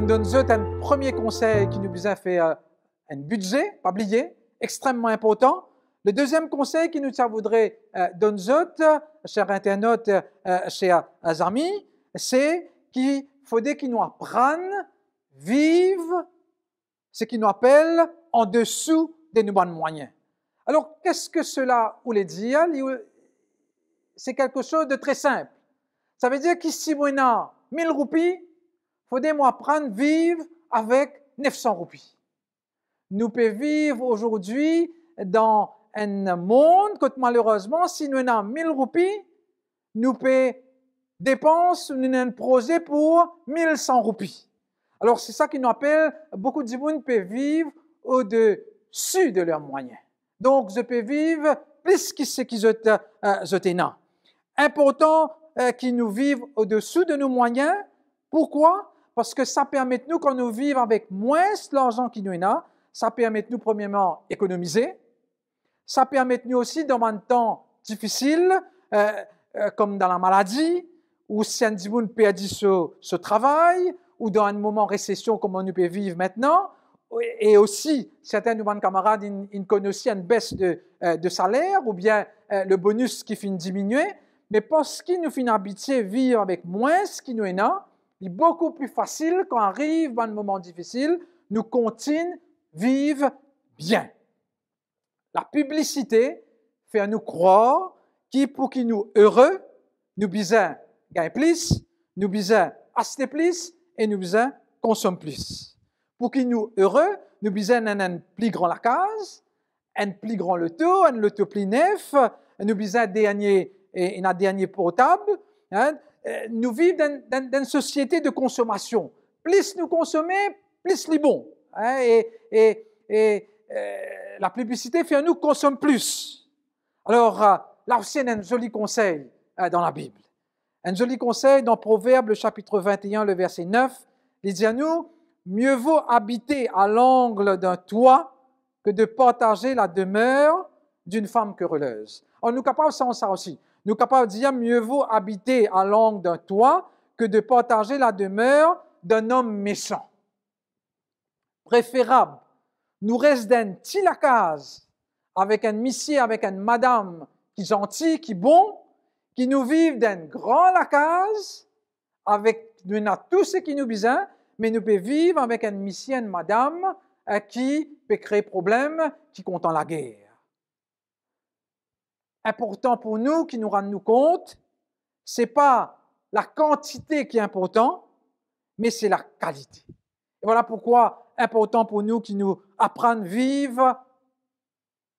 nous donne un premier conseil qui nous a fait un budget, pas oublier, extrêmement important. Le deuxième conseil qui nous voudrait donner, chers internautes, chers amis, c'est qu'il faudrait qu'ils nous apprennent vivre ce qu'ils nous appellent en dessous de nos moyens. Alors, qu'est-ce que cela voulait dire? C'est quelque chose de très simple. Ça veut dire qu'ici, on a 1000 roupies, il faudrait moi apprendre à vivre avec 900 roupies. Nous pouvons vivre aujourd'hui dans un monde que malheureusement, si nous avons 1000 roupies, nous pouvons dépenser un projet pour 1100 roupies. Alors, c'est ça qu'on appelle, beaucoup de gens peuvent vivre au-dessus de leurs moyens. Donc, je peux vivre plus que ce qu'ils ont. Important qu'ils nous vivent au-dessous de nos moyens. Pourquoi? Parce que ça permet de nous, quand nous vivons avec moins l'argent qu'il nous a, ça permet de nous, premièrement, économiser. Ça permet de nous aussi, dans un temps difficile, comme dans la maladie, ou si un monde perd ce travail, ou dans un moment de récession comme on peut vivre maintenant, et aussi, certains de mes camarades, ils connaissent aussi une baisse de salaire, ou bien le bonus qui finit de diminuer, mais parce qu'ils nous finissent habitués à vivre avec moins ce qu'il nous a, il est beaucoup plus facile quand on arrive dans un moment difficile, nous continuons à vivre bien. La publicité fait nous croire pour qu'ils nous heureux, nous besoin gagner plus, nous besoin acheter plus et nous besoin consommer plus. Pour qu'ils nous heureux, nous besoin un plus grand la case, un plus grand loto, un loto plus neuf, nous besoin un dernier portable. Hein. Nous vivons dans une société de consommation. Plus nous consommons, plus les bons. Hein. La publicité fait à nous consommer plus. Alors, là aussi, il y a un joli conseil dans la Bible. Un joli conseil dans Proverbe, le chapitre 21, le verset 9. Il dit à nous, mieux vaut habiter à l'angle d'un toit que de partager la demeure d'une femme querelleuse. Alors, nous sommes capables de faire ça aussi. Nous sommes capables de dire, mieux vaut habiter à l'angle d'un toit que de partager la demeure d'un homme méchant. Préférable. Nous reste d'un petit lacase avec un monsieur, avec une madame qui est gentil, qui est bon, qui nous vivent d'un grand lacase avec nous avons tout ce qui nous besoin, mais nous pouvons vivre avec un monsieur, une madame qui peut créer problème, qui compte en la guerre. Important pour nous, qui nous rendons compte, c'est pas la quantité qui est importante, mais c'est la qualité. Et voilà pourquoi important pour nous qui nous apprennent à vivre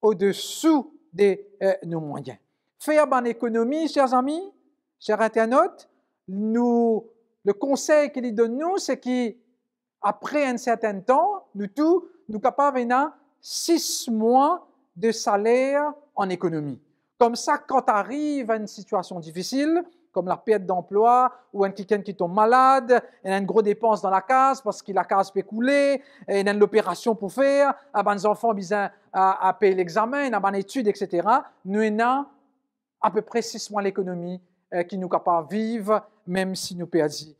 au-dessous de nos moyens. Faire une économie, chers amis, chers internautes, le conseil qu'il donne nous, c'est qu'après un certain temps, nous sommes capables de 6 mois de salaire en économie. Comme ça, quand arrive à une situation difficile, comme la perte d'emploi, ou quelqu'un qui tombe malade, il y a une grosse dépense dans la case parce que la case peut couler, il y a une opération pour faire, les enfants ont besoin à payer l'examen, il y a une étude, etc. Nous avons à peu près 6 mois l'économie qui nous capable de vivre, même si nous perdons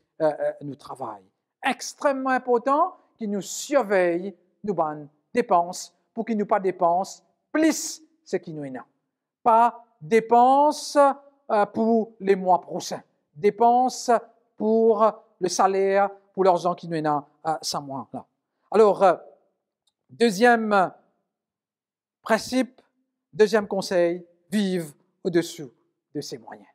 notre travail. Extrêmement important qu'ils nous surveillent nos dépenses pour qu'ils nous pas dépensent plus ce qui nous est. Pas dépenses pour les mois prochains. Dépenses pour le salaire, pour l'argent qui nous est à 5 mois. Là. Alors, deuxième principe, deuxième conseil, vivre au-dessous de ses moyens.